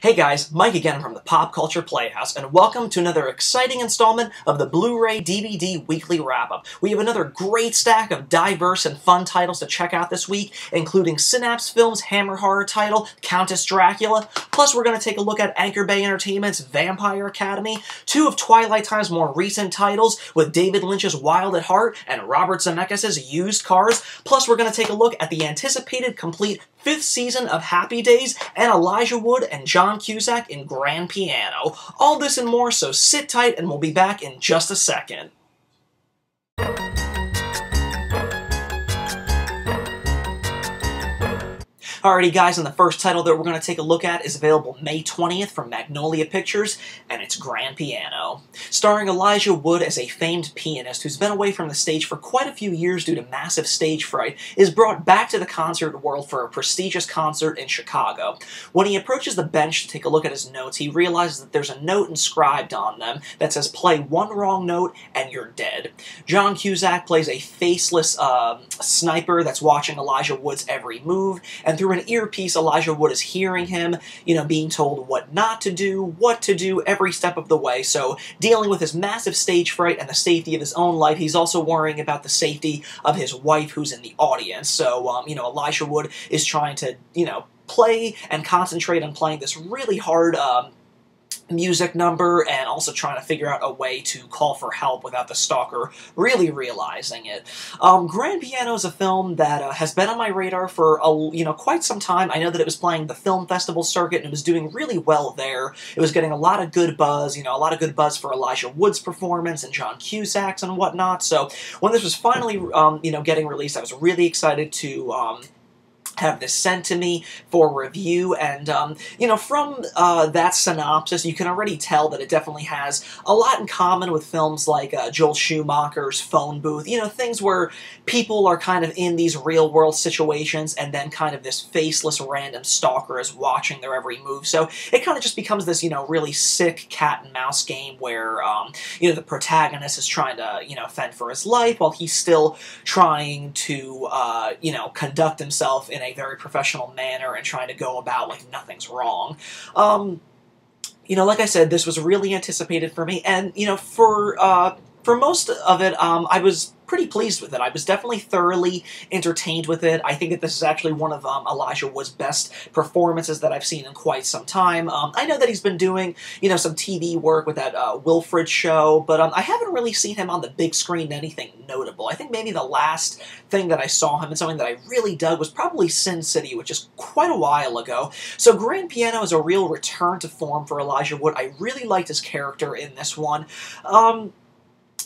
Hey guys, Mike again from the Pop Culture Playhouse, and welcome to another exciting installment of the Blu-ray DVD Weekly Wrap-Up. We have another great stack of diverse and fun titles to check out this week, including Synapse Films' Hammer horror title, Countess Dracula, plus we're going to take a look at Anchor Bay Entertainment's Vampire Academy, two of Twilight Time's more recent titles, with David Lynch's Wild at Heart and Robert Zemeckis' Used Cars, plus we're going to take a look at the anticipated complete 5th season of Happy Days, and Elijah Wood and John Cusack in Grand Piano. All this and more, so sit tight and we'll be back in just a second. Alrighty guys, and the first title that we're going to take a look at is available May 20th from Magnolia Pictures, and it's Grand Piano. Starring Elijah Wood as a famed pianist who's been away from the stage for quite a few years due to massive stage fright, is brought back to the concert world for a prestigious concert in Chicago. When he approaches the bench to take a look at his notes, he realizes that there's a note inscribed on them that says, "Play one wrong note and you're dead." John Cusack plays a faceless sniper that's watching Elijah Wood's every move, and through an earpiece, Elijah Wood is hearing him, being told what not to do, what to do every step of the way. So, dealing with his massive stage fright and the safety of his own life, he's also worrying about the safety of his wife who's in the audience. So, Elijah Wood is trying to, play and concentrate on playing this really hard, music number, and also trying to figure out a way to call for help without the stalker really realizing it. Grand Piano is a film that has been on my radar for quite some time. I know that it was playing the film festival circuit and it was doing really well there. It was getting a lot of good buzz, a lot of good buzz for Elijah Wood's performance and John Cusack's and whatnot. So when this was finally getting released, I was really excited to have this sent to me for review, and, from that synopsis, you can already tell that it definitely has a lot in common with films like Joel Schumacher's Phone Booth, things where people are kind of in these real-world situations, and then kind of this faceless random stalker is watching their every move, so it kind of just becomes this, really sick cat-and-mouse game where, the protagonist is trying to, fend for his life, while he's still trying to, conduct himself in a very professional manner and trying to go about like nothing's wrong. Like I said, this was really anticipated for me, and, for most of it, I was pretty pleased with it. I was definitely thoroughly entertained with it. I think that this is actually one of Elijah Wood's best performances that I've seen in quite some time. I know that he's been doing, some TV work with that Wilfred show, but I haven't really seen him on the big screen in anything notable. I think maybe the last thing that I saw him in something that I really dug was probably Sin City, which is quite a while ago. So Grand Piano is a real return to form for Elijah Wood. I really liked his character in this one.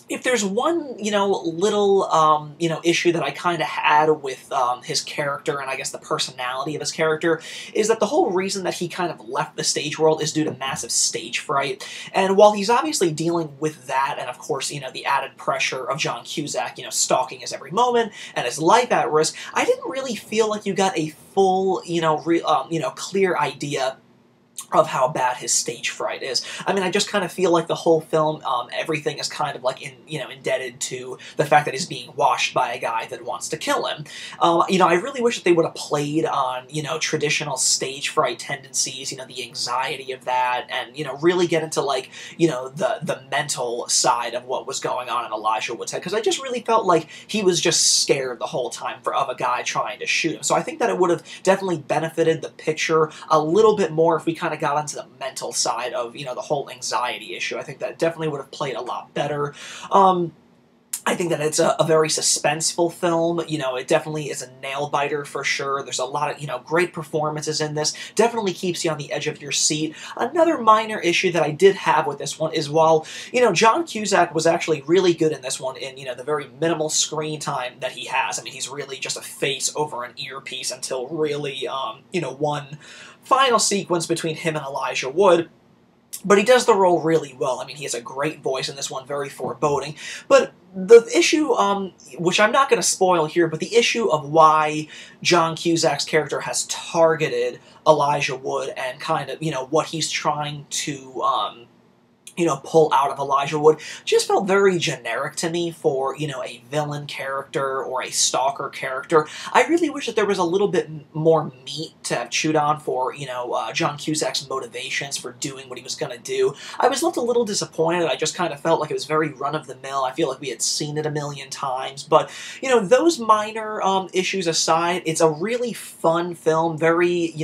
If there's one, little, issue that I kind of had with his character, and I guess the personality of his character, is that the whole reason that he kind of left the stage world is due to massive stage fright. And while he's obviously dealing with that, and of course, the added pressure of John Cusack, stalking his every moment, and his life at risk, I didn't really feel like you got a full, clear idea of how bad his stage fright is. I mean, I just kind of feel like the whole film, everything is kind of like, indebted to the fact that he's being watched by a guy that wants to kill him. I really wish that they would have played on, traditional stage fright tendencies, the anxiety of that, and, really get into, like, the mental side of what was going on in Elijah Wood's head, because I just really felt like he was just scared the whole time of a guy trying to shoot him. So I think that it would have definitely benefited the picture a little bit more if we kind of got into the mental side of, the whole anxiety issue. I think that definitely would have played a lot better. I think that it's a very suspenseful film. It definitely is a nail-biter for sure. There's a lot of, great performances in this. Definitely keeps you on the edge of your seat. Another minor issue that I did have with this one is while, John Cusack was actually really good in this one in, the very minimal screen time that he has. I mean, he's really just a face over an earpiece until really, one final sequence between him and Elijah Wood. But he does the role really well. I mean, he has a great voice in this one, very foreboding. But the issue, which I'm not going to spoil here, but the issue of why John Cusack's character has targeted Elijah Wood and kind of, what he's trying to pull out of Elijah Wood just felt very generic to me for, a villain character or a stalker character. I really wish that there was a little bit more meat to have chewed on for, John Cusack's motivations for doing what he was going to do. I was left a little disappointed. I just kind of felt like it was very run-of-the-mill. I feel like we had seen it a million times. But, those minor issues aside, it's a really fun film, very,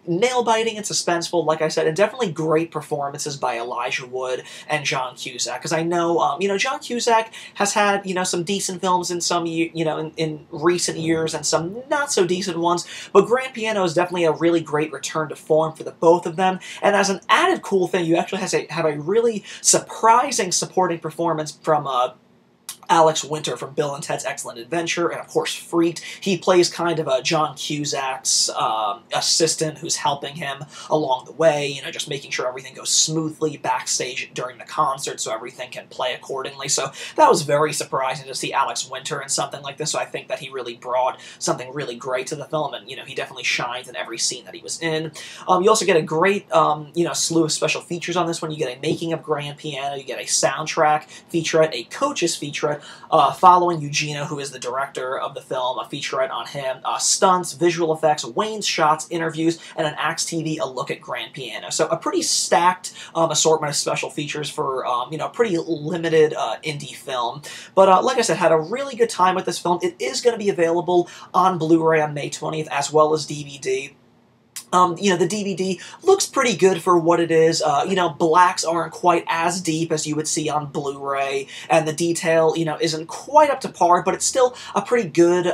nail-biting and suspenseful, like I said, and definitely great performances by Elijah Wood and John Cusack, because I know, John Cusack has had, some decent films in some, in recent years and some not-so-decent ones, but Grand Piano is definitely a really great return to form for the both of them, and as an added cool thing, you actually have a really surprising supporting performance from, Alex Winter from Bill and Ted's Excellent Adventure, and of course Freaked. He plays kind of a John Cusack's assistant who's helping him along the way, just making sure everything goes smoothly backstage during the concert so everything can play accordingly. So that was very surprising to see Alex Winter in something like this, so I think that he really brought something really great to the film, and, he definitely shines in every scene that he was in. You also get a great, slew of special features on this one. You get a making of Grand Piano, you get a soundtrack featurette, a coaches featurette, following Eugenio, who is the director of the film, a featurette on him, stunts, visual effects, Wayne's shots, interviews, and an Axe TV, a look at Grand Piano. So a pretty stacked assortment of special features for, a pretty limited indie film. But like I said, had a really good time with this film. It is going to be available on Blu-ray on May 20th, as well as DVD. The DVD looks pretty good for what it is. Blacks aren't quite as deep as you would see on Blu-ray, and the detail, isn't quite up to par, but it's still a pretty good,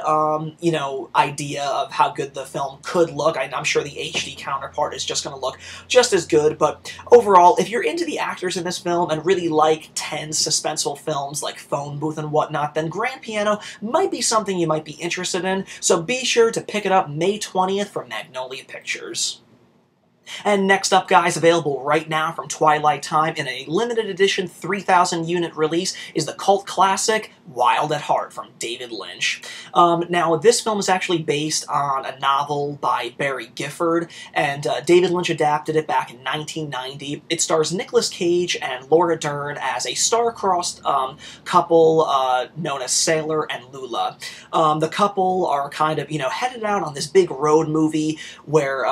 idea of how good the film could look. I'm sure the HD counterpart is just going to look just as good, but overall, if you're into the actors in this film and really like tense, suspenseful films like Phone Booth and whatnot, then Grand Piano might be something you might be interested in, so be sure to pick it up May 20th from Magnolia Pictures. And next up, guys, available right now from Twilight Time in a limited edition 3,000-unit release is the cult classic Wild at Heart from David Lynch. Now, this film is actually based on a novel by Barry Gifford, and David Lynch adapted it back in 1990. It stars Nicolas Cage and Laura Dern as a star-crossed couple known as Sailor and Lula. The couple are kind of, headed out on this big road movie where,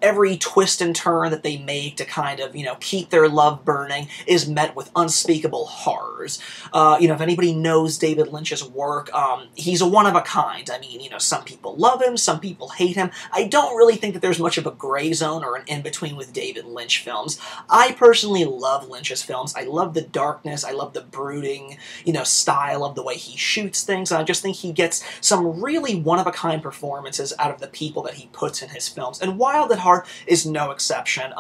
every twist and turn that they make to kind of, keep their love burning is met with unspeakable horrors. If anybody knows David Lynch's work, he's a one-of-a-kind. I mean, some people love him, some people hate him. I don't really think that there's much of a gray zone or an in-between with David Lynch films. I personally love Lynch's films. I love the darkness, I love the brooding, style of the way he shoots things, and I just think he gets some really one-of-a-kind performances out of the people that he puts in his films, and Wild at Heart is no exception.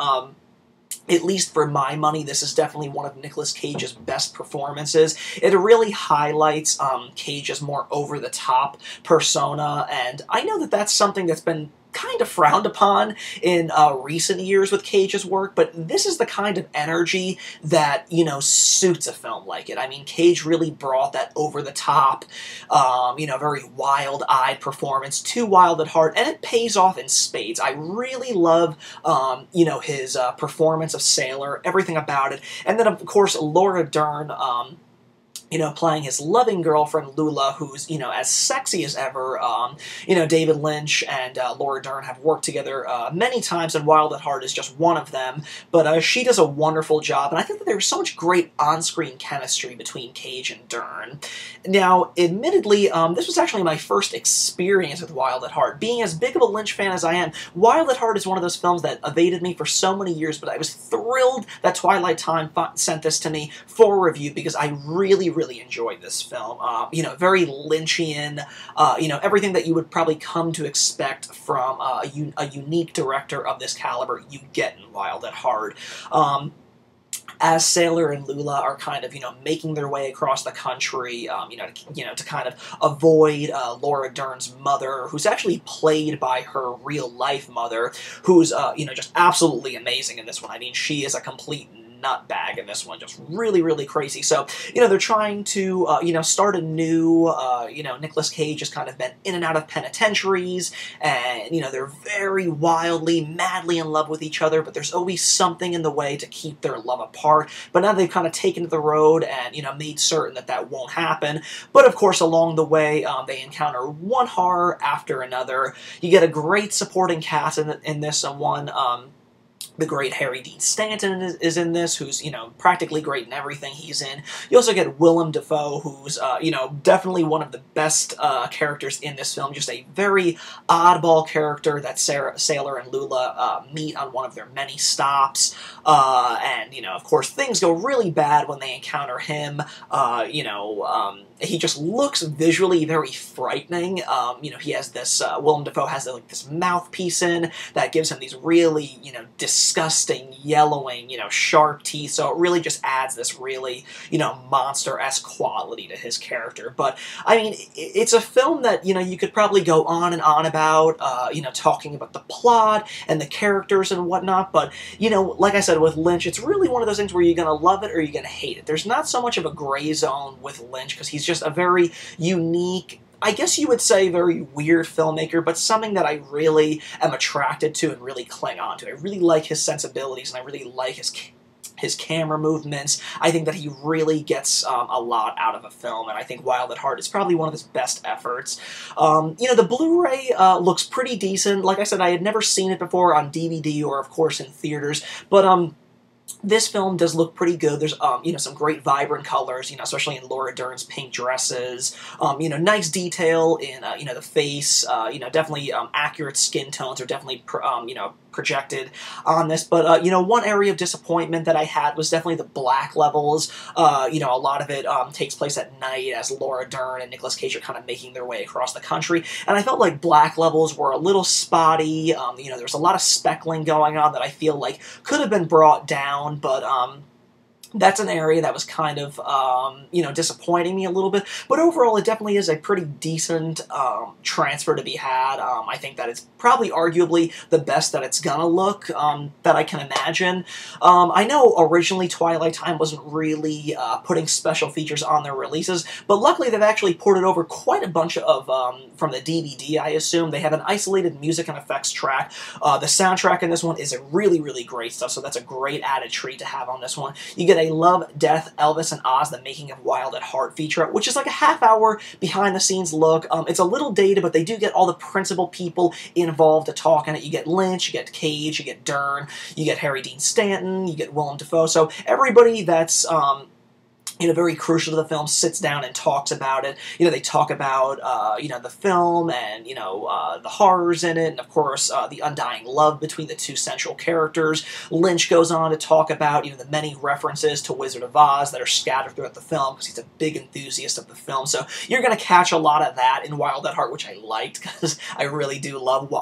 At least for my money, this is definitely one of Nicolas Cage's best performances. It really highlights Cage's more over-the-top persona, and I know that that's something that's been kind of frowned upon in recent years with Cage's work, but this is the kind of energy that, suits a film like it. I mean, Cage really brought that over-the-top, very wild-eyed performance to Wild at Heart, and it pays off in spades. I really love, his performance of Sailor, everything about it, and then, of course, Laura Dern, playing his loving girlfriend, Lula, who's, as sexy as ever. David Lynch and Laura Dern have worked together many times, and Wild at Heart is just one of them, but she does a wonderful job, and I think that there's so much great on-screen chemistry between Cage and Dern. Now, admittedly, this was actually my first experience with Wild at Heart. Being as big of a Lynch fan as I am, Wild at Heart is one of those films that evaded me for so many years, but I was thrilled that Twilight Time sent this to me for review, because I really enjoyed this film. Very Lynchian, everything that you would probably come to expect from a unique director of this caliber, you get in Wild at Heart. As Sailor and Lula are kind of, making their way across the country, to kind of avoid Laura Dern's mother, who's actually played by her real-life mother, who's, just absolutely amazing in this one. I mean, she is a complete nutbag in this one, just really, really crazy. So, they're trying to, start a new, Nicolas Cage has kind of been in and out of penitentiaries, and, they're very wildly, madly in love with each other, but there's always something in the way to keep their love apart. But now they've kind of taken to the road and, made certain that that won't happen. But, of course, along the way, they encounter one horror after another. You get a great supporting cast in this one. The great Harry Dean Stanton is in this, who's, practically great in everything he's in. You also get Willem Dafoe, who's, definitely one of the best characters in this film. Just a very oddball character that Sailor and Lula meet on one of their many stops. And, of course, things go really bad when they encounter him. He just looks visually very frightening. He has this, Willem Dafoe has, this mouthpiece in that gives him these really, disgusting, yellowing, sharp teeth, so it really just adds this really, monster-esque quality to his character. But, I mean, it's a film that, you could probably go on and on about, talking about the plot and the characters and whatnot, but, like I said, with Lynch, it's really one of those things where you're gonna love it or you're gonna hate it. There's not so much of a gray zone with Lynch, because he's just a very unique, I guess you would say very weird filmmaker, but something that I really am attracted to and really cling on to. I really like his sensibilities, and I really like his camera movements. I think that he really gets a lot out of a film, and I think Wild at Heart is probably one of his best efforts. The Blu-ray looks pretty decent. Like I said, I had never seen it before on DVD or, of course, in theaters, but this film does look pretty good. There's, some great vibrant colors, especially in Laura Dern's pink dresses. Nice detail in, the face. Definitely accurate skin tones are definitely, projected on this. But, one area of disappointment that I had was definitely the black levels. A lot of it takes place at night as Laura Dern and Nicolas Cage are kind of making their way across the country. And I felt like black levels were a little spotty. There's a lot of speckling going on that I feel like could have been brought down, but, that's an area that was kind of, disappointing me a little bit. But overall, it definitely is a pretty decent transfer to be had. I think that it's probably arguably the best that it's gonna look that I can imagine. I know originally Twilight Time wasn't really putting special features on their releases, but luckily they've actually ported over quite a bunch of, from the DVD, I assume. They have an isolated music and effects track. The soundtrack in this one is a really, really great stuff, so that's a great added treat to have on this one. You get a Love, Death, Elvis, and Oz, the Making of Wild at Heart feature, which is like a half-hour behind-the-scenes look. It's a little dated, but they do get all the principal people involved to talk in it. You get Lynch, you get Cage, you get Dern, you get Harry Dean Stanton, you get Willem Dafoe. So everybody that's very crucial to the film sits down and talks about it. They talk about, the film and, the horrors in it, and of course, the undying love between the two central characters. Lynch goes on to talk about, the many references to Wizard of Oz that are scattered throughout the film, because he's a big enthusiast of the film. So you're going to catch a lot of that in Wild at Heart, which I liked, because I really do love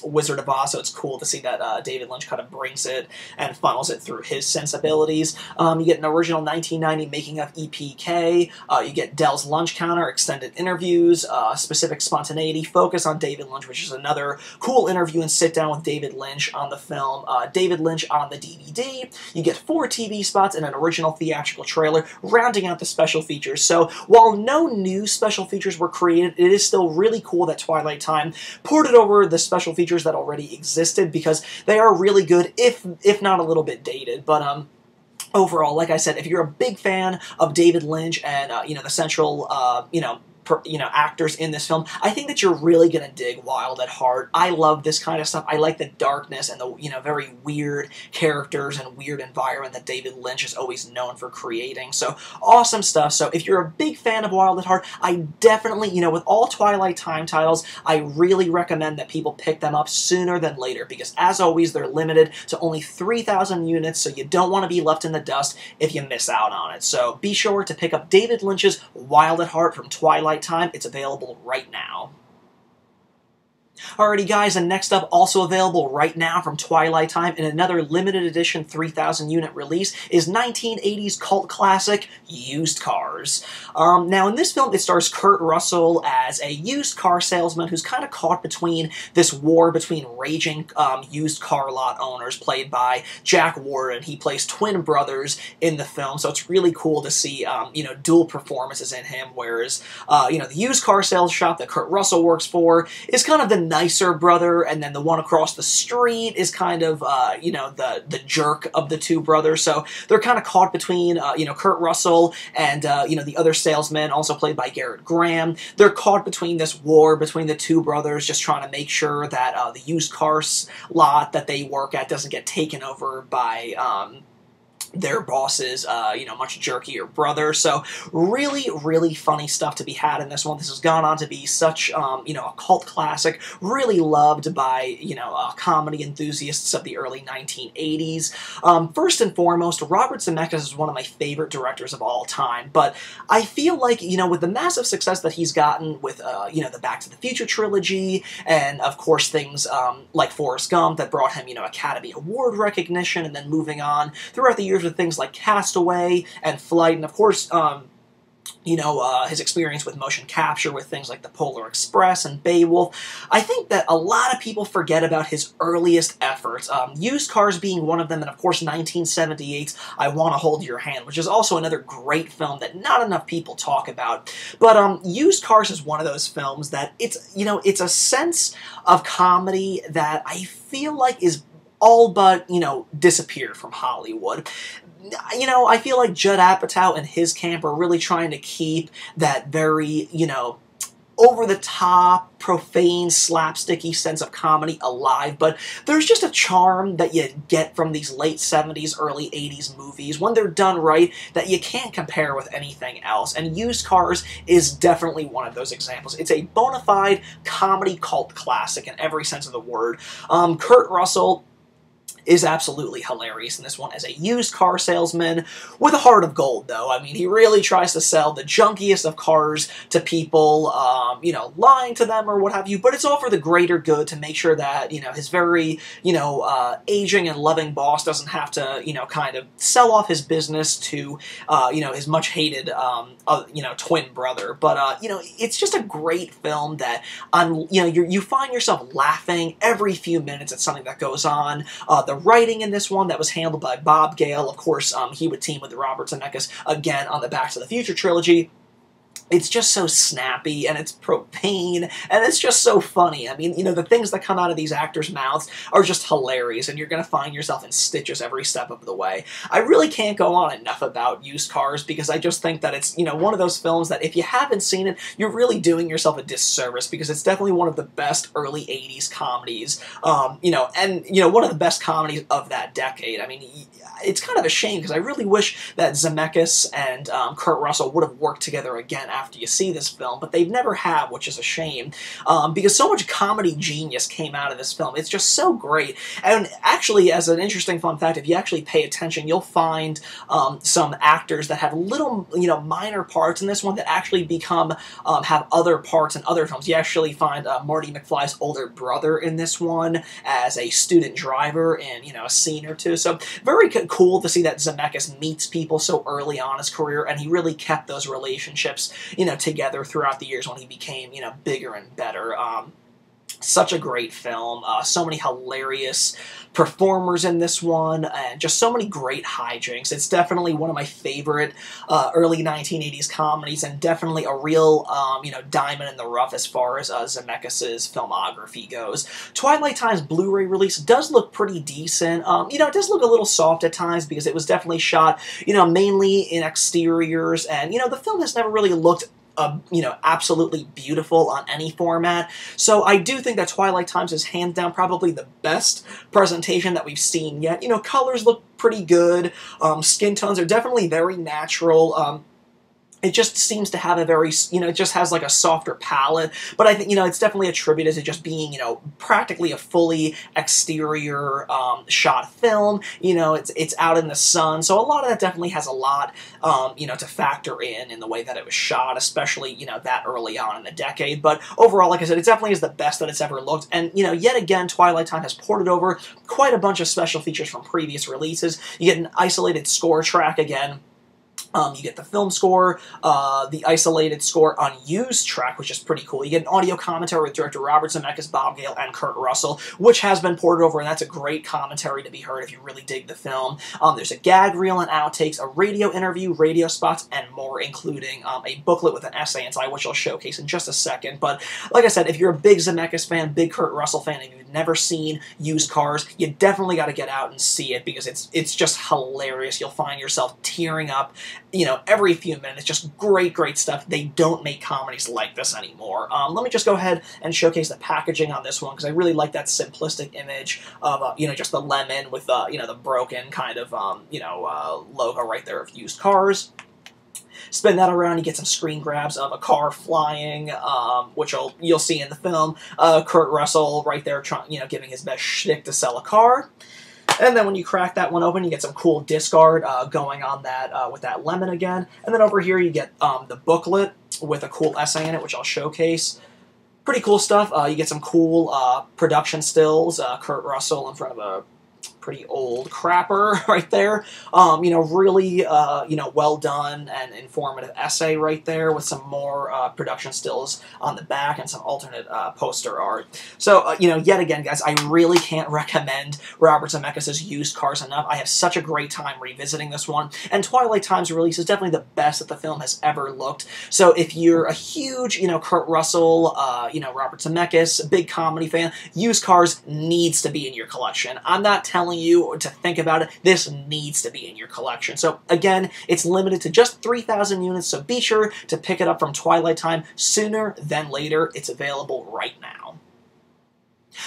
Wizard of Oz, so it's cool to see that David Lynch kind of brings it and funnels it through his sensibilities. You get an original 1990 making of EPK, you get Dell's Lunch Counter, extended interviews, specific spontaneity, focus on David Lynch, which is another cool interview and sit down with David Lynch on the film, David Lynch on the DVD. You get 4 TV spots and an original theatrical trailer, rounding out the special features. So while no new special features were created, it is still really cool that Twilight Time ported over the special features that already existed, because they are really good, if not a little bit dated. But overall, like I said, if you're a big fan of David Lynch and, the central, actors in this film, I think that you're really going to dig Wild at Heart. I love this kind of stuff. I like the darkness and the, very weird characters and weird environment that David Lynch is always known for creating. So, awesome stuff. So, if you're a big fan of Wild at Heart, I definitely, with all Twilight Time titles, I really recommend that people pick them up sooner than later, because as always, they're limited to only 3,000 units, so you don't want to be left in the dust if you miss out on it. So, be sure to pick up David Lynch's Wild at Heart from Twilight Time. It's available right now. Alrighty guys, and next up, also available right now from Twilight Time in another limited edition 3,000 unit release, is 1980s cult classic, Used Cars. Now in this film, it stars Kurt Russell as a used car salesman who's kind of caught between this war between raging used car lot owners, played by Jack Warden. He plays twin brothers in the film, so it's really cool to see, dual performances in him, whereas, the used car sales shop that Kurt Russell works for is kind of the nicer brother, and then the one across the street is kind of, the jerk of the two brothers. So they're kind of caught between, Kurt Russell and, the other salesman, also played by Garrett Graham. They're caught between this war between the two brothers, just trying to make sure that the used car lot that they work at doesn't get taken over by, their boss's, much jerkier brother. So really, really funny stuff to be had in this one. This has gone on to be such, a cult classic, really loved by, comedy enthusiasts of the early 1980s. First and foremost, Robert Zemeckis is one of my favorite directors of all time, but I feel like, with the massive success that he's gotten with, the Back to the Future trilogy, and of course things like Forrest Gump that brought him, Academy Award recognition, and then moving on throughout the years with things like Castaway and Flight, and of course, his experience with motion capture with things like The Polar Express and Beowulf. I think that a lot of people forget about his earliest efforts, Used Cars being one of them, and of course 1978's I Want to Hold Your Hand, which is also another great film that not enough people talk about. But Used Cars is one of those films that it's a sense of comedy that I feel like is all but, disappeared from Hollywood. I feel like Judd Apatow and his camp are really trying to keep that very, over-the-top, profane, slapsticky sense of comedy alive, but there's just a charm that you get from these late 70s, early 80s movies, when they're done right, that you can't compare with anything else, and Used Cars is definitely one of those examples. It's a bona fide comedy cult classic in every sense of the word. Kurt Russell is absolutely hilarious in this one as a used car salesman with a heart of gold, though. I mean, he really tries to sell the junkiest of cars to people, lying to them or what have you, but it's all for the greater good to make sure that, his very, aging and loving boss doesn't have to, kind of sell off his business to, his much hated, twin brother. But, it's just a great film that, you find yourself laughing every few minutes at something that goes on. The writing in this one that was handled by Bob Gale. Of course, he would team with Robert Zemeckis again on the Back to the Future trilogy. It's just so snappy, and it's propane, and it's just so funny. I mean, the things that come out of these actors' mouths are just hilarious, and you're going to find yourself in stitches every step of the way. I really can't go on enough about Used Cars, because I just think that it's, one of those films that if you haven't seen it, you're really doing yourself a disservice, because it's definitely one of the best early 80s comedies, one of the best comedies of that decade. I mean, it's kind of a shame, because I really wish that Zemeckis and Kurt Russell would have worked together again after you see this film, but they've never have, which is a shame, because so much comedy genius came out of this film. It's just so great. And actually, as an interesting fun fact, if you actually pay attention, you'll find some actors that have little, minor parts in this one that actually have other parts in other films. You actually find Marty McFly's older brother in this one as a student driver in, a scene or two. So very cool to see that Zemeckis meets people so early on in his career, and he really kept those relationships, together throughout the years when he became, bigger and better. Such a great film, so many hilarious performers in this one, and just so many great hijinks. It's definitely one of my favorite early 1980s comedies, and definitely a real, diamond in the rough as far as Zemeckis' filmography goes. Twilight Time's Blu-ray release does look pretty decent. It does look a little soft at times, because it was definitely shot, mainly in exteriors, and, the film has never really looked absolutely beautiful on any format. So I do think that Twilight Times is hands down probably the best presentation that we've seen yet. Colors look pretty good. Skin tones are definitely very natural. it just seems to have a very, it just has like a softer palette, but I think, it's definitely attributed to just being, practically a fully exterior shot film. It's out in the sun, so a lot of that definitely has a lot, to factor in the way that it was shot, especially, that early on in the decade. But overall, like I said, it definitely is the best that it's ever looked, and, yet again, Twilight Time has ported over quite a bunch of special features from previous releases. You get an isolated score track again. You get the film score, the isolated score unused track, which is pretty cool. You get an audio commentary with director Robert Zemeckis, Bob Gale, and Kurt Russell, which has been ported over, and that's a great commentary to be heard if you really dig the film. There's a gag reel and outtakes, a radio interview, radio spots, and more, including a booklet with an essay inside, which I'll showcase in just a second. But like I said, if you're a big Zemeckis fan, big Kurt Russell fan, and you've never seen Used Cars, you definitely got to get out and see it, because it's just hilarious. You'll find yourself tearing up every few minutes. Just great, great stuff. They don't make comedies like this anymore. Let me just go ahead and showcase the packaging on this one, because I really like that simplistic image of, just the lemon with, the broken kind of, logo right there of Used Cars. Spin that around, you get some screen grabs of a car flying, which you'll see in the film. Kurt Russell right there, giving his best shtick to sell a car. And then when you crack that one open, you get some cool disc art going on that with that lemon again. And then over here you get the booklet with a cool essay in it, which I'll showcase. Pretty cool stuff. You get some cool production stills. Kurt Russell in front of a pretty old crapper right there. Really, well done and informative essay right there with some more production stills on the back and some alternate poster art. So, yet again, guys, I really can't recommend Robert Zemeckis' Used Cars enough. I have such a great time revisiting this one, and Twilight Time's release is definitely the best that the film has ever looked. So if you're a huge, Kurt Russell, Robert Zemeckis, big comedy fan, Used Cars needs to be in your collection. I'm not telling you to think about it. This needs to be in your collection. So again, it's limited to just 3,000 units, so be sure to pick it up from Twilight Time sooner than later. It's available right now.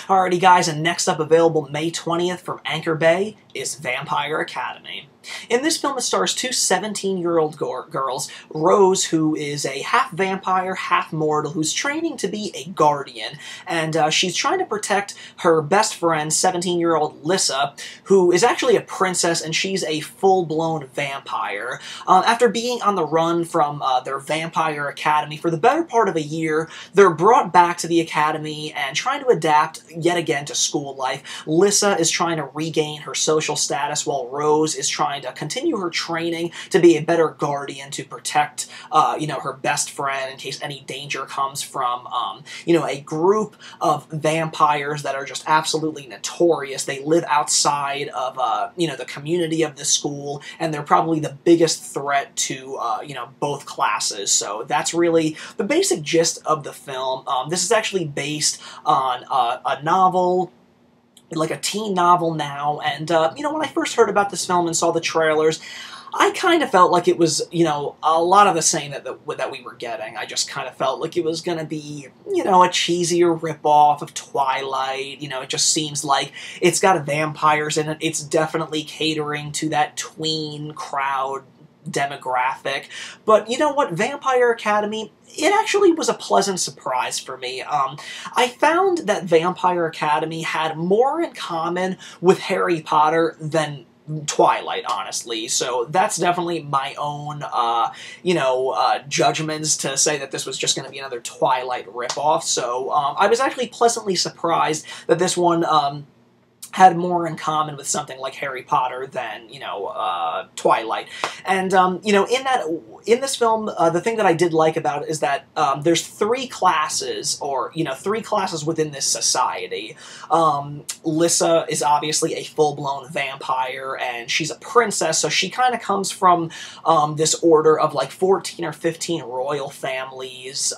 Alrighty guys, and next up, available May 20th from Anchor Bay, is Vampire Academy. In this film, it stars two 17-year-old girls, Rose, who is a half-vampire, half-mortal, who's training to be a guardian, and she's trying to protect her best friend, 17-year-old Lissa, who is actually a princess, and she's a full-blown vampire. After being on the run from their Vampire Academy for the better part of a year, they're brought back to the academy and trying to adapt yet again to school life. Lissa is trying to regain her social status, while Rose is trying to continue her training to be a better guardian to protect, her best friend in case any danger comes from, a group of vampires that are just absolutely notorious. They live outside of, the community of the school, and they're probably the biggest threat to, both classes. So that's really the basic gist of the film. This is actually based on a novel, like a teen novel now, and, when I first heard about this film and saw the trailers, I kind of felt like it was, a lot of the same that we were getting. I just kind of felt like it was going to be, a cheesier ripoff of Twilight. It just seems like it's got vampires in it. It's definitely catering to that tween crowd demographic. But you know what? Vampire Academy, it actually was a pleasant surprise for me. I found that Vampire Academy had more in common with Harry Potter than Twilight, honestly. So that's definitely my own, judgments to say that this was just going to be another Twilight ripoff. So I was actually pleasantly surprised that this one had more in common with something like Harry Potter than, Twilight. And, in this film, the thing that I did like about it is that there's three classes, or, three classes within this society. Lissa is obviously a full-blown vampire, and she's a princess, so she kind of comes from this order of, like, 14 or 15 royal families,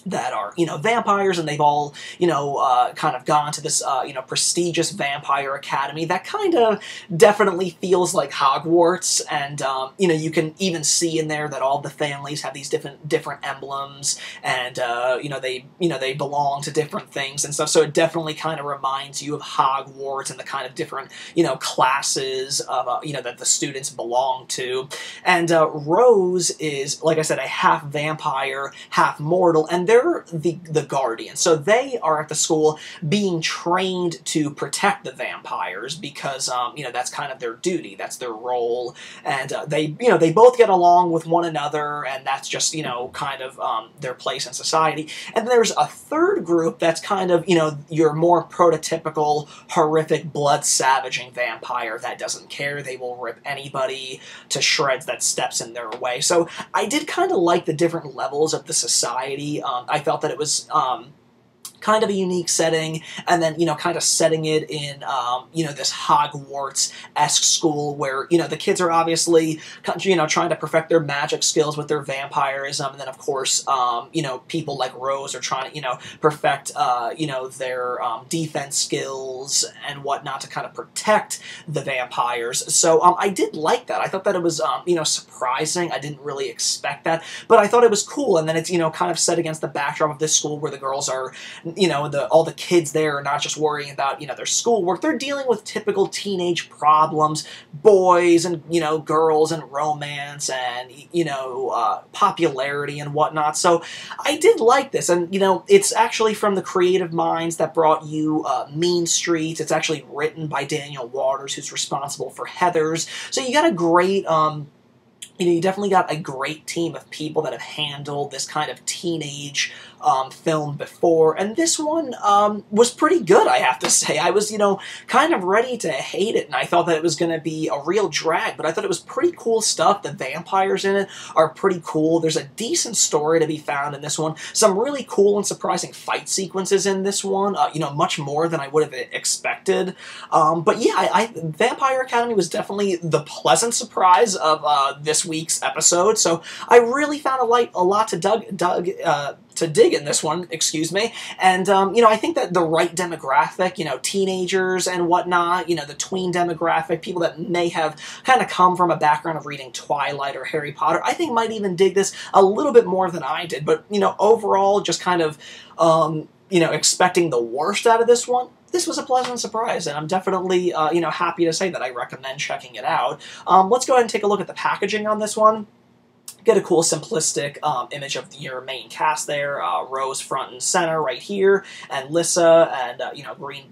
that are, vampires, and they've all, kind of gone to this, prestigious vampire academy that kind of definitely feels like Hogwarts, and, you can even see in there that all the families have these different emblems, and, they belong to different things and stuff, so it definitely kind of reminds you of Hogwarts and the kind of different, classes of, that the students belong to, and, Rose is, like I said, a half vampire, half mortal, and they're the guardians. So they are at the school being trained to protect the vampires because, that's kind of their duty. That's their role. And they both get along with one another, and that's just, kind of their place in society. And there's a third group that's kind of, your more prototypical, horrific, blood-savaging vampire that doesn't care. They will rip anybody to shreds that steps in their way. So I did kind of like the different levels of the society. I felt that it was kind of a unique setting, and then, kind of setting it in, this Hogwarts-esque school where, the kids are obviously, trying to perfect their magic skills with their vampirism, and then, of course, people like Rose are trying to, perfect, their defense skills and whatnot to kind of protect the vampires. So, I did like that. I thought that it was, surprising. I didn't really expect that, but I thought it was cool, and then it's, kind of set against the backdrop of this school where the girls are, all the kids there are not just worrying about, their schoolwork. They're dealing with typical teenage problems, boys and, girls and romance and, popularity and whatnot. So I did like this. And, it's actually from the creative minds that brought you Mean Streets. It's actually written by Daniel Waters, who's responsible for Heathers. So you got a great, you definitely got a great team of people that have handled this kind of teenage film before, and this one was pretty good, I have to say. I was, kind of ready to hate it, and I thought that it was going to be a real drag, but I thought it was pretty cool stuff. The vampires in it are pretty cool. There's a decent story to be found in this one. Some really cool and surprising fight sequences in this one, much more than I would have expected. But yeah, Vampire Academy was definitely the pleasant surprise of this week's episode, so I really found a lot to dig in this one, excuse me, and, I think that the right demographic, teenagers and whatnot, the tween demographic, people that may have kind of come from a background of reading Twilight or Harry Potter, I think might even dig this a little bit more than I did, but, overall, just kind of, expecting the worst out of this one, this was a pleasant surprise, and I'm definitely, happy to say that I recommend checking it out. Let's go ahead and take a look at the packaging on this one. Get a cool simplistic image of your main cast there, Rose front and center right here, and Lissa, and, green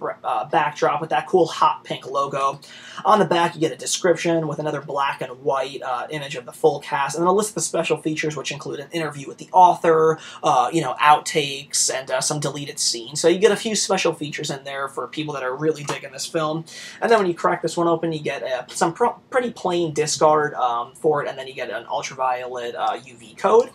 backdrop with that cool hot pink logo. On the back, you get a description with another black and white image of the full cast, and then a list of the special features, which include an interview with the author, outtakes, and some deleted scenes. So you get a few special features in there for people that are really digging this film. And then when you crack this one open, you get some pretty plain discard for it, and then you get an ultraviolet UV code.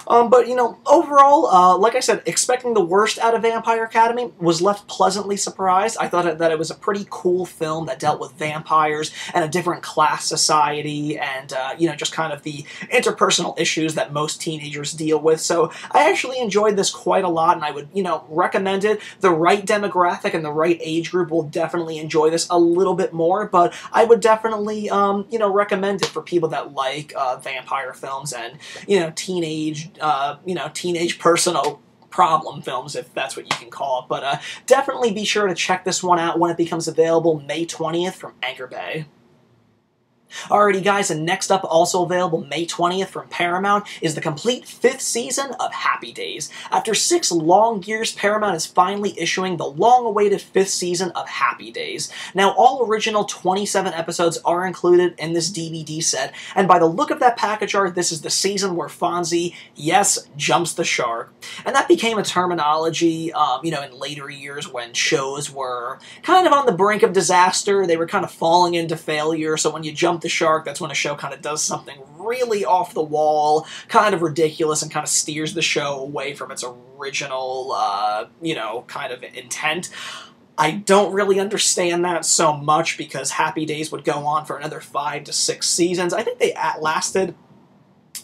But, overall, like I said, expecting the worst out of Vampire Academy, was left pleasantly surprised. I thought that it was a pretty cool film that dealt with vampires and a different class society and, just kind of the interpersonal issues that most teenagers deal with. So I actually enjoyed this quite a lot, and I would, recommend it. The right demographic and the right age group will definitely enjoy this a little bit more, but I would definitely, recommend it for people that like vampire films and, teenage personal problem films, if that's what you can call it. But definitely be sure to check this one out when it becomes available May 20th from Anchor Bay. Alrighty guys, and next up, also available May 20th from Paramount, is the complete 5th season of Happy Days. After 6 long years, Paramount is finally issuing the long-awaited 5th season of Happy Days. Now, all original 27 episodes are included in this DVD set, and by the look of that package art, this is the season where Fonzie, yes, jumps the shark. And that became a terminology, in later years when shows were kind of on the brink of disaster. They were kind of falling into failure, so when you jump the shark, that's when a show kind of does something really off the wall, kind of ridiculous, and kind of steers the show away from its original, kind of intent. I don't really understand that so much because Happy Days would go on for another 5 to 6 seasons. I think they lasted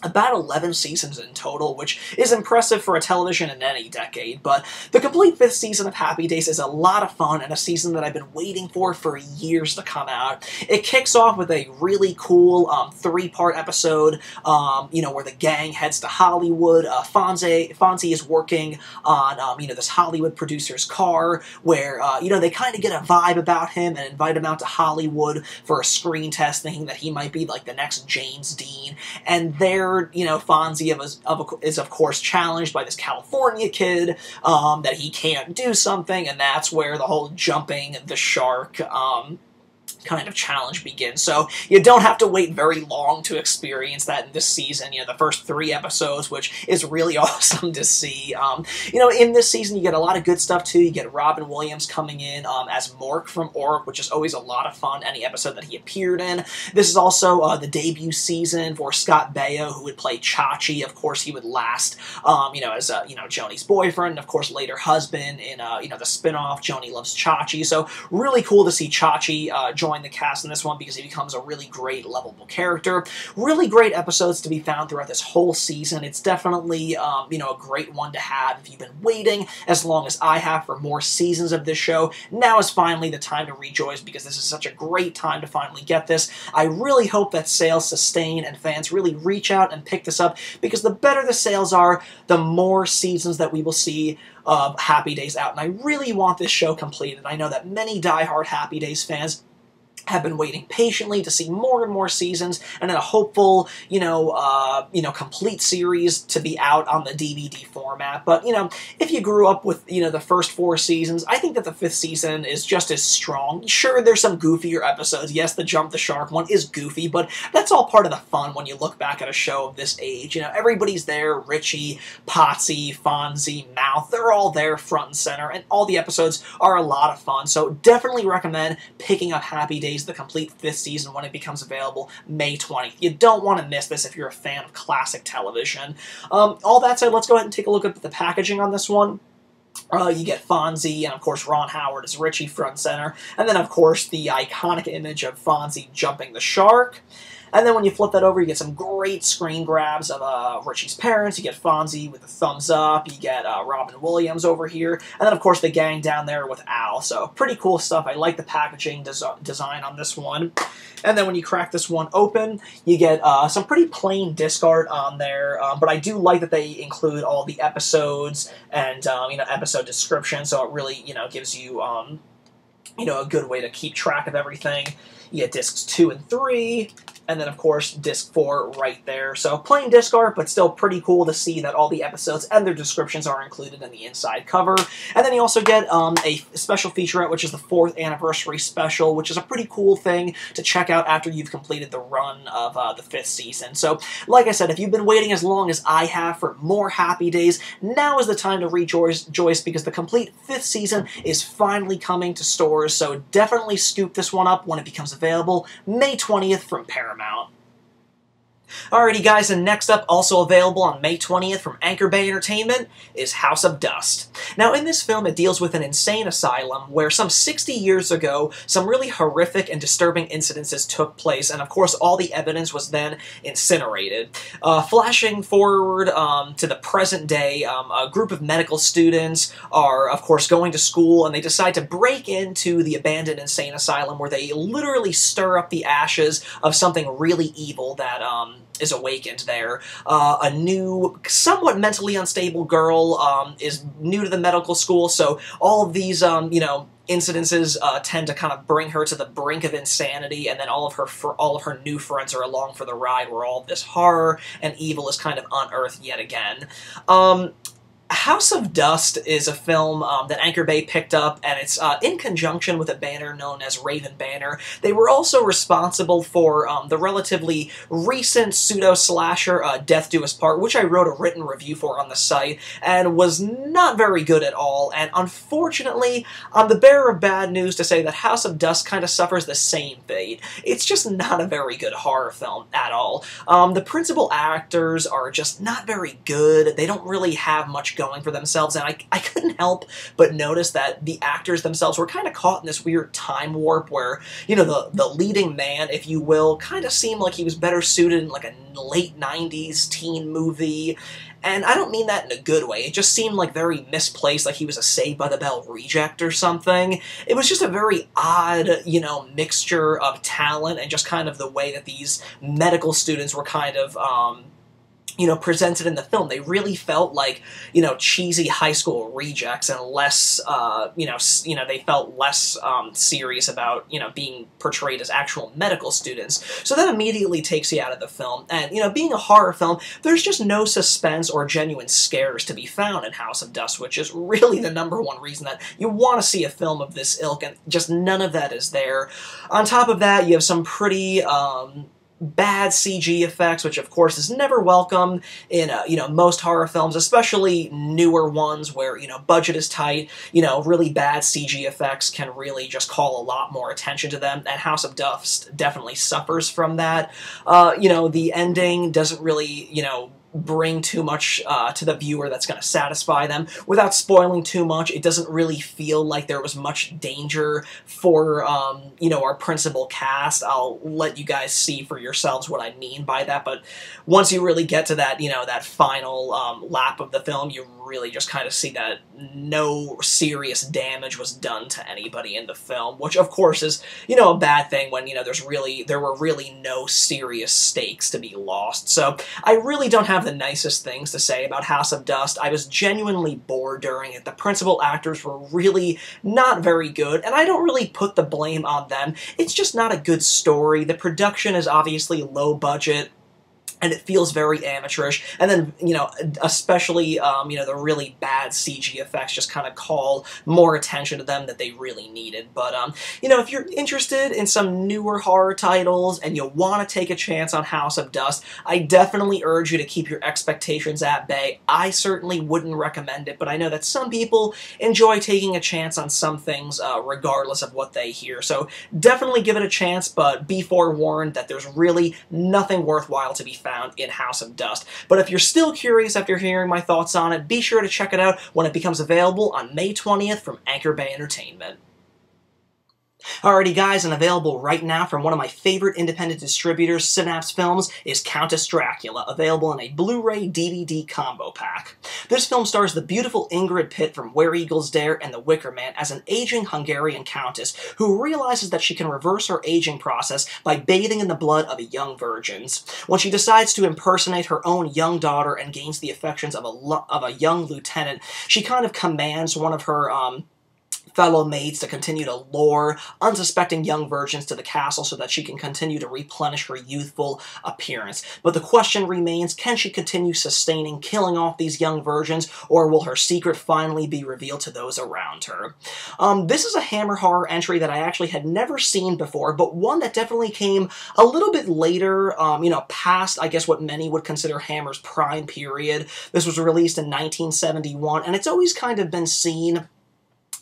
about 11 seasons in total, which is impressive for a television in any decade, but the complete 5th season of Happy Days is a lot of fun and a season that I've been waiting for years to come out. It kicks off with a really cool 3-part episode, where the gang heads to Hollywood. Fonzie is working on, this Hollywood producer's car, where, they kind of get a vibe about him and invite him out to Hollywood for a screen test, thinking that he might be, like, the next James Dean, and there, Fonzie is of course challenged by this California kid that he can't do something, and that's where the whole jumping the shark kind of challenge begins. So you don't have to wait very long to experience that in this season. The first 3 episodes, which is really awesome to see. In this season, you get a lot of good stuff too. You get Robin Williams coming in as Mork from Ork, which is always a lot of fun, any episode that he appeared in. This is also the debut season for Scott Baio, who would play Chachi. Of course, he would last, as, Joni's boyfriend, of course, later husband in, the spin-off Joni Loves Chachi. So really cool to see Chachi join the cast in this one, because he becomes a really great, lovable character. Really great episodes to be found throughout this whole season. It's definitely, a great one to have if you've been waiting as long as I have for more seasons of this show. Now is finally the time to rejoice, because this is such a great time to finally get this. I really hope that sales sustain and fans really reach out and pick this up, because the better the sales are, the more seasons that we will see of Happy Days out. And I really want this show completed. I know that many diehard Happy Days fans have been waiting patiently to see more and more seasons, and then a hopeful, complete series to be out on the DVD format. But, if you grew up with, the first 4 seasons, I think that the 5th season is just as strong. Sure, there's some goofier episodes. Yes, the Jump the Shark one is goofy, but that's all part of the fun when you look back at a show of this age. Everybody's there. Richie, Potsy, Fonzie, Mouth, they're all there front and center, and all the episodes are a lot of fun. So definitely recommend picking up Happy Days, the complete 5th season, when it becomes available May 20th. You don't want to miss this if you're a fan of classic television. All that said, let's go ahead and take a look at the packaging on this one. You get Fonzie and, of course, Ron Howard as Richie front and center, and then, of course, the iconic image of Fonzie jumping the shark. And then when you flip that over, you get some great screen grabs of Richie's parents. You get Fonzie with a thumbs up. You get Robin Williams over here. And then, of course, the gang down there with Al. So pretty cool stuff. I like the packaging design on this one. And then when you crack this one open, you get some pretty plain disc art on there. But I do like that they include all the episodes and, episode description. So it really, gives you, a good way to keep track of everything. You get discs 2 and 3. And then, of course, disc 4 right there. So plain disc art, but still pretty cool to see that all the episodes and their descriptions are included in the inside cover. And then you also get a special featurette, which is the 4th anniversary special, which is a pretty cool thing to check out after you've completed the run of the 5th season. So, like I said, if you've been waiting as long as I have for more Happy Days, now is the time to rejoice, because the complete 5th season is finally coming to stores. So definitely scoop this one up when it becomes available May 20th from Paramount. Alrighty guys, and next up, also available on May 20th from Anchor Bay Entertainment, is House of Dust. Now in this film, it deals with an insane asylum where some 60 years ago, some really horrific and disturbing incidences took place, and of course all the evidence was then incinerated. Flashing forward to the present day, a group of medical students are of course going to school, and they decide to break into the abandoned insane asylum where they literally stir up the ashes of something really evil that is awakened there. A new, somewhat mentally unstable girl is new to the medical school, so all of these, incidences tend to kind of bring her to the brink of insanity, and then all of her new friends are along for the ride, where all this horror and evil is kind of unearthed yet again. House of Dust is a film that Anchor Bay picked up, and it's in conjunction with a banner known as Raven Banner. They were also responsible for the relatively recent pseudo-slasher Death Do Us Part, which I wrote a written review for on the site, and was not very good at all. And unfortunately, I'm the bearer of bad news to say that House of Dust kind of suffers the same fate. It's just not a very good horror film at all. The principal actors are just not very good. They don't really have much going spoiling for themselves, and I couldn't help but notice that the actors themselves were kind of caught in this weird time warp where, you know, the leading man, if you will, kind of seemed like he was better suited in like a late 90s teen movie. And I don't mean that in a good way. It just seemed like very misplaced, like he was a Saved by the Bell reject or something. It was just a very odd, you know, mixture of talent and just kind of the way that these medical students were kind of, you know, presented in the film. They really felt like, you know, cheesy high school rejects and less, you know, they felt less serious about, you know, being portrayed as actual medical students. So that immediately takes you out of the film. And, you know, being a horror film, there's just no suspense or genuine scares to be found in House of Dust, which is really the #1 reason that you want to see a film of this ilk, and just none of that is there. On top of that, you have some pretty, bad CG effects, which of course is never welcome in, you know, most horror films, especially newer ones where, you know, budget is tight. You know, really bad CG effects can really just call a lot more attention to them, and House of Dust definitely suffers from that. You know, the ending doesn't really, you know, bring too much to the viewer that's going to satisfy them. Without spoiling too much, it doesn't really feel like there was much danger for, you know, our principal cast. I'll let you guys see for yourselves what I mean by that, but once you really get to that, you know, that final lap of the film, you really just kind of see that no serious damage was done to anybody in the film, which of course is, you know, a bad thing when, you know, there were really no serious stakes to be lost. So I really don't have the nicest things to say about House of Dust. I was genuinely bored during it. The principal actors were really not very good, and I don't really put the blame on them. It's just not a good story. The production is obviously low budget, and it feels very amateurish, and then, you know, especially, you know, the really bad CG effects just kind of call more attention to them that they really needed. But, you know, if you're interested in some newer horror titles and you want to take a chance on House of Dust, I definitely urge you to keep your expectations at bay. I certainly wouldn't recommend it, but I know that some people enjoy taking a chance on some things, regardless of what they hear. So definitely give it a chance, but be forewarned that there's really nothing worthwhile to be found in House of Dust. But if you're still curious after hearing my thoughts on it, be sure to check it out when it becomes available on May 20th from Anchor Bay Entertainment. Alrighty guys, and available right now from one of my favorite independent distributors, Synapse Films, is Countess Dracula, available in a Blu-ray DVD combo pack. This film stars the beautiful Ingrid Pitt from Where Eagles Dare and The Wicker Man as an aging Hungarian countess who realizes that she can reverse her aging process by bathing in the blood of young virgins. When she decides to impersonate her own young daughter and gains the affections of a young lieutenant, she kind of commands one of her, fellow maids to continue to lure unsuspecting young virgins to the castle so that she can continue to replenish her youthful appearance. But the question remains, can she continue sustaining killing off these young virgins, or will her secret finally be revealed to those around her? This is a Hammer horror entry that I actually had never seen before, but one that definitely came a little bit later, you know, past, I guess, what many would consider Hammer's prime period. This was released in 1971, and it's always kind of been seen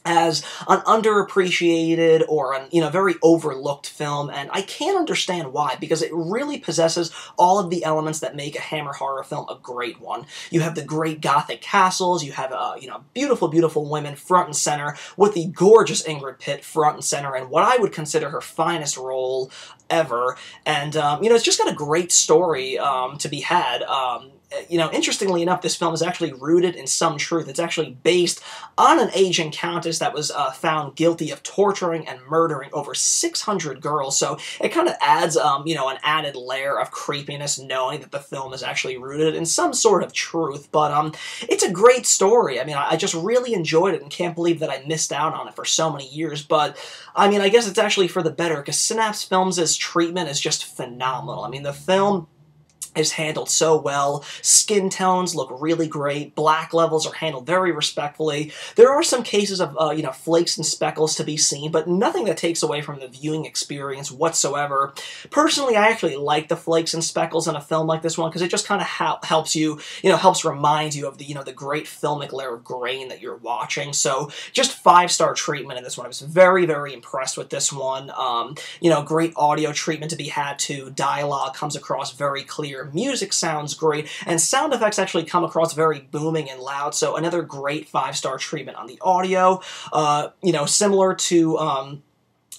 as an underappreciated or an, you know, very overlooked film, and I can't understand why, because it really possesses all of the elements that make a Hammer horror film a great one. You have the great gothic castles, you have, you know, beautiful, beautiful women front and center, with the gorgeous Ingrid Pitt front and center, and what I would consider her finest role ever, and, you know, it's just got a great story to be had. You know, interestingly enough, this film is actually rooted in some truth. It's actually based on an aging countess that was found guilty of torturing and murdering over 600 girls, so it kind of adds, you know, an added layer of creepiness knowing that the film is actually rooted in some sort of truth, but it's a great story. I mean, I just really enjoyed it and can't believe that I missed out on it for so many years, but, I mean, I guess it's actually for the better, because Synapse Films' treatment is just phenomenal. I mean, the film is handled so well. Skin tones look really great. Black levels are handled very respectfully. There are some cases of, you know, flakes and speckles to be seen, but nothing that takes away from the viewing experience whatsoever. Personally, I actually like the flakes and speckles in a film like this one, because it just kind of helps you, you know, helps remind you of the, you know, the great filmic layer of grain that you're watching. So just 5-star treatment in this one. I was very, very impressed with this one. You know, great audio treatment to be had too. Dialogue comes across very clear, there. Music sounds great, and sound effects actually come across very booming and loud, so another great 5-star treatment on the audio. You know, similar to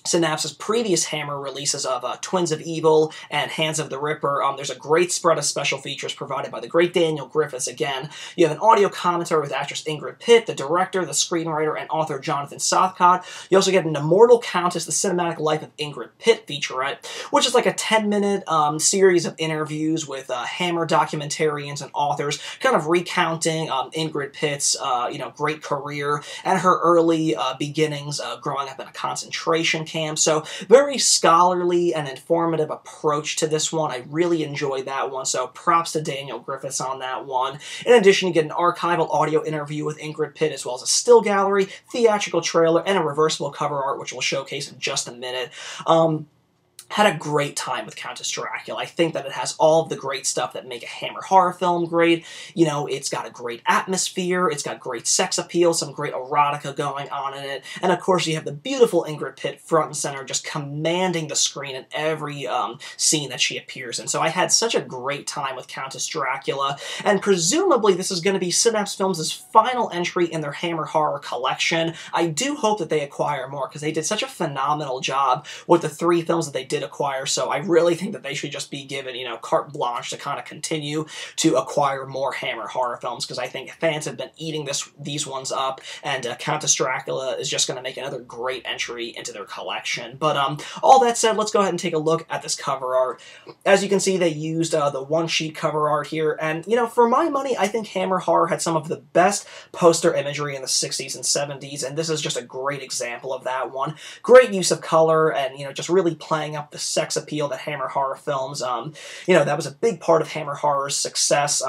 Synapse's previous Hammer releases of Twins of Evil and Hands of the Ripper. There's a great spread of special features provided by the great Daniel Griffiths again. You have an audio commentary with actress Ingrid Pitt, the director, the screenwriter, and author Jonathan Southcott. You also get an Immortal Countess, the cinematic life of Ingrid Pitt featurette, which is like a 10-minute series of interviews with Hammer documentarians and authors, kind of recounting Ingrid Pitt's you know, great career and her early beginnings growing up in a concentration camp. So very scholarly and informative approach to this one. I really enjoyed that one, so props to Daniel Griffiths on that one. In addition, you get an archival audio interview with Ingrid Pitt, as well as a still gallery, theatrical trailer, and a reversible cover art, which we'll showcase in just a minute. Had a great time with Countess Dracula. I think that it has all of the great stuff that make a Hammer horror film great. You know, it's got a great atmosphere, it's got great sex appeal, some great erotica going on in it, and of course you have the beautiful Ingrid Pitt front and center, just commanding the screen in every scene that she appears in. So I had such a great time with Countess Dracula, and presumably this is going to be Synapse Films' final entry in their Hammer horror collection. I do hope that they acquire more, because they did such a phenomenal job with the 3 films that they did acquire, so I really think that they should just be given, you know, carte blanche to kind of continue to acquire more Hammer horror films, because I think fans have been eating these ones up, and Countess Dracula is just going to make another great entry into their collection. But all that said, let's go ahead and take a look at this cover art. As you can see, they used the one-sheet cover art here, and, you know, for my money, I think Hammer horror had some of the best poster imagery in the 60s and 70s, and this is just a great example of that one. Great use of color, and, you know, just really playing up the sex appeal that Hammer horror films, you know, that was a big part of Hammer horror's success.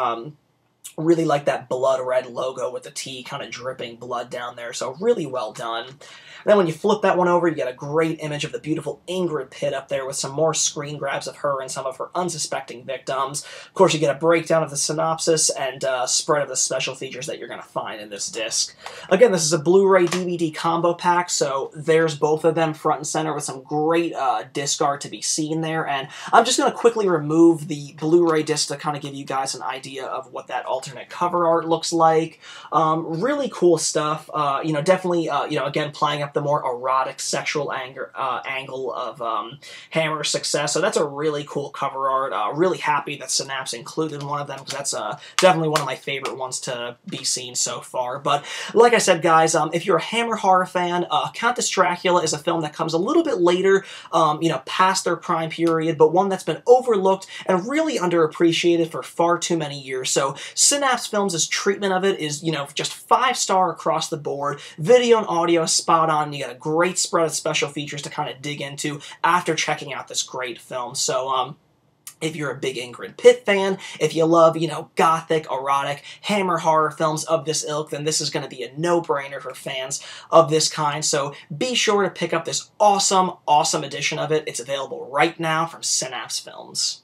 Really like that blood red logo with the T kind of dripping blood down there, so really well done. And then when you flip that one over, you get a great image of the beautiful Ingrid Pitt up there with some more screen grabs of her and some of her unsuspecting victims. Of course, you get a breakdown of the synopsis and spread of the special features that you're going to find in this disc. Again, this is a Blu-ray DVD combo pack, so there's both of them front and center with some great disc art to be seen there. And I'm just going to quickly remove the Blu-ray disc to kind of give you guys an idea of what that alternate cover art looks like. Really cool stuff. You know, definitely, you know, again, playing up the more erotic sexual angle of Hammer's success. So that's a really cool cover art. Really happy that Synapse included one of them, because that's definitely one of my favorite ones to be seen so far. But like I said, guys, if you're a Hammer horror fan, Countess Dracula is a film that comes a little bit later, you know, past their prime period, but one that's been overlooked and really underappreciated for far too many years. So Synapse Films' treatment of it is, you know, just 5-star across the board. Video and audio spot on. You got a great spread of special features to kind of dig into after checking out this great film. So, if you're a big Ingrid Pitt fan, if you love, you know, gothic, erotic, Hammer horror films of this ilk, then this is going to be a no-brainer for fans of this kind. So be sure to pick up this awesome, awesome edition of it. It's available right now from Synapse Films.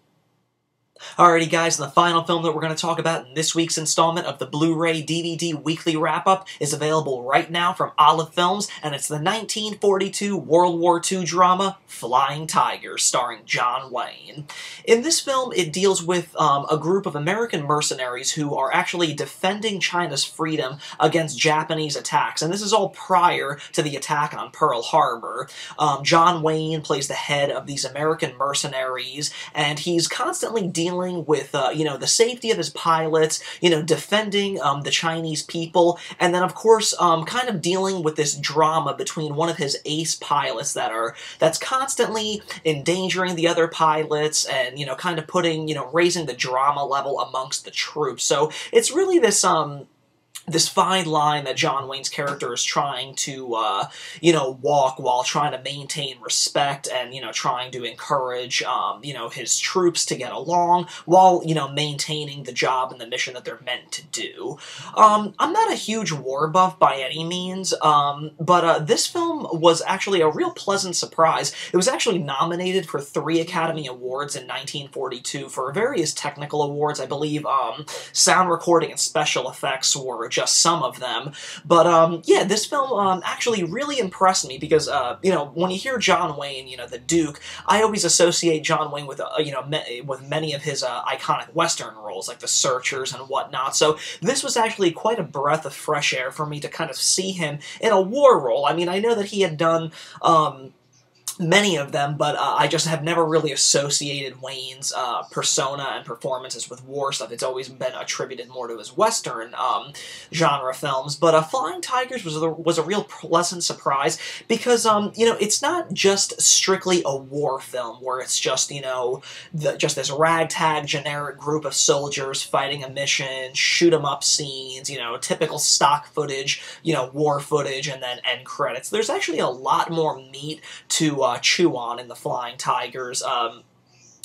Alrighty guys, and the final film that we're going to talk about in this week's installment of the Blu-ray DVD Weekly Wrap-Up is available right now from Olive Films, and it's the 1942 World War II drama Flying Tigers, starring John Wayne. In this film, it deals with a group of American mercenaries who are actually defending China's freedom against Japanese attacks, and this is all prior to the attack on Pearl Harbor. John Wayne plays the head of these American mercenaries, and he's constantly dealing with, you know, the safety of his pilots, you know, defending the Chinese people, and then, of course, kind of dealing with this drama between one of his ace pilots that's constantly endangering the other pilots and, you know, kind of putting, you know, raising the drama level amongst the troops. So it's really this fine line that John Wayne's character is trying to, you know, walk while trying to maintain respect and, you know, trying to encourage, you know, his troops to get along while, you know, maintaining the job and the mission that they're meant to do. I'm not a huge war buff by any means, but this film was actually a real pleasant surprise. It was actually nominated for 3 Academy Awards in 1942 for various technical awards. I believe sound recording and special effects were just some of them. But, yeah, this film actually really impressed me because, you know, when you hear John Wayne, you know, the Duke, I always associate John Wayne with, you know, with many of his iconic Western roles, like The Searchers and whatnot. So this was actually quite a breath of fresh air for me to kind of see him in a war role. I mean, I know that he had done many of them, but I just have never really associated Wayne's persona and performances with war stuff. It's always been attributed more to his Western genre films. But Flying Tigers was a real pleasant surprise because, you know, it's not just strictly a war film where it's just, you know, just this ragtag generic group of soldiers fighting a mission, shoot 'em up scenes, you know, typical stock footage, you know, war footage, and then end credits. There's actually a lot more meat to chew on in the Flying Tigers.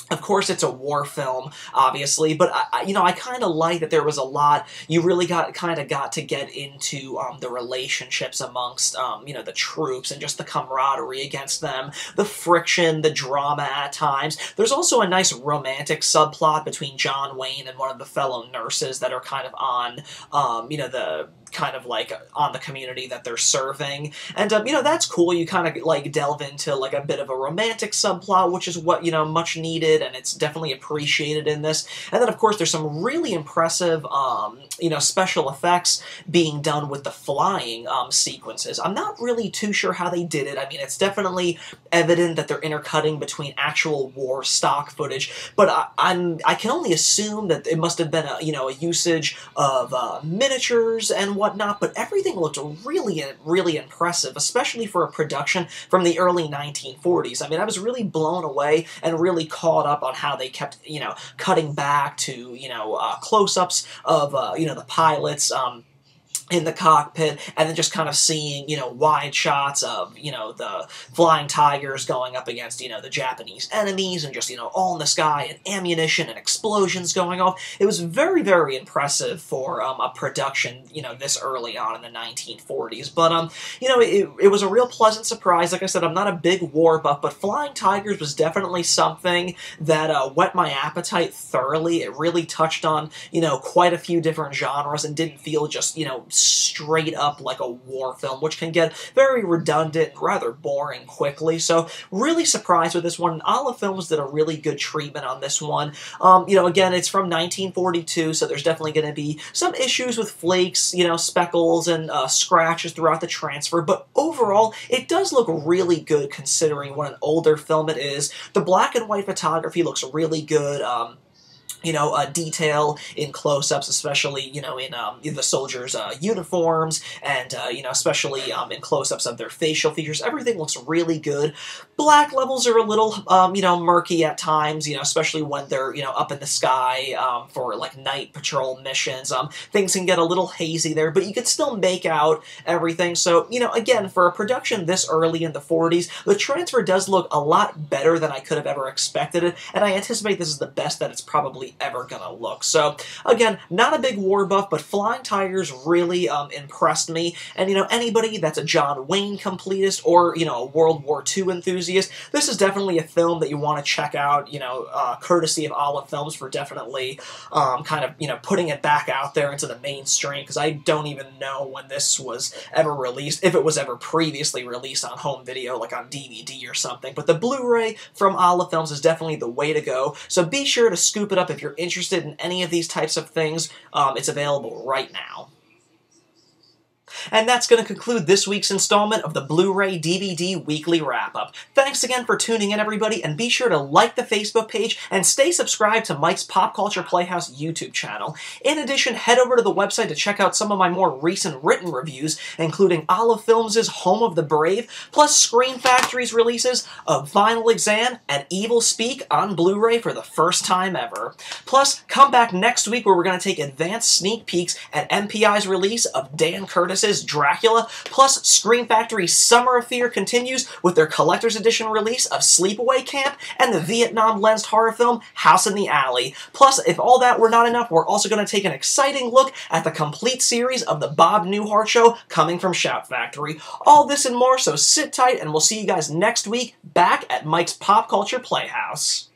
Of course, it's a war film, obviously, but you know, I kind of like that there was a lot. You really got to get into the relationships amongst you know, the troops and just the camaraderie against them, the friction, the drama at times. There's also a nice romantic subplot between John Wayne and one of the fellow nurses that are kind of on you know, the kind of like on the community that they're serving, and you know, that's cool. You kind of like delve into like a bit of a romantic subplot, which is what, you know, much needed, and it's definitely appreciated in this. And then of course there's some really impressive you know, special effects being done with the flying sequences. I'm not really too sure how they did it. I mean, it's definitely evident that they're intercutting between actual war stock footage, but I can only assume that it must have been a, you know, a usage of miniatures and whatnot, but everything looked really impressive, especially for a production from the early 1940s. I mean, I was really blown away and really caught up on how they kept, you know, cutting back to, you know, close-ups of, you know, the pilots, in the cockpit, and then just kind of seeing, you know, wide shots of, you know, the Flying Tigers going up against, you know, the Japanese enemies, and just, you know, all in the sky, and ammunition and explosions going off. It was very, very impressive for a production, you know, this early on in the 1940s. But, you know, it was a real pleasant surprise. Like I said, I'm not a big war buff, but Flying Tigers was definitely something that whet my appetite thoroughly. It really touched on, you know, quite a few different genres and didn't feel just, you know, straight up like a war film, which can get very redundant and rather boring quickly. So really surprised with this one. And Olive Films did a really good treatment on this one. You know, again, it's from 1942, so there's definitely going to be some issues with flakes, you know, speckles and scratches throughout the transfer, but overall, it does look really good considering what an older film it is. The black and white photography looks really good. You know, detail in close-ups, especially, you know, in the soldiers' uniforms, and, you know, especially in close-ups of their facial features. Everything looks really good. Black levels are a little, you know, murky at times, you know, especially when they're, you know, up in the sky for, like, night patrol missions. Things can get a little hazy there, but you can still make out everything. So, you know, again, for a production this early in the 40s, the transfer does look a lot better than I could have ever expected it, and I anticipate this is the best that it's probably ever gonna look. So again, not a big war buff, but Flying Tigers really impressed me. And, you know, anybody that's a John Wayne completist or, you know, a World War II enthusiast, this is definitely a film that you want to check out, you know, courtesy of Olive Films for definitely kind of, you know, putting it back out there into the mainstream, because I don't even know when this was ever released, if it was ever previously released on home video, like on DVD or something. But the Blu-ray from Olive Films is definitely the way to go, so be sure to scoop it up if you're interested in any of these types of things. It's available right now. And that's going to conclude this week's installment of the Blu-ray DVD Weekly Wrap-Up. Thanks again for tuning in, everybody, and be sure to like the Facebook page and stay subscribed to Mike's Pop Culture Playhouse YouTube channel. In addition, head over to the website to check out some of my more recent written reviews, including Olive Films' Home of the Brave, plus Screen Factory's releases of Final Exam and Evil Speak on Blu-ray for the first time ever. Plus, come back next week where we're going to take advanced sneak peeks at MPI's release of Dan Curtis's Dracula, plus Screen Factory's Summer of Fear continues with their collector's edition release of Sleepaway Camp and the Vietnam-lensed horror film House in the Alley. Plus, if all that were not enough, we're also going to take an exciting look at the complete series of the Bob Newhart Show coming from Shout Factory. All this and more, so sit tight and we'll see you guys next week back at Mike's Pop Culture Playhouse.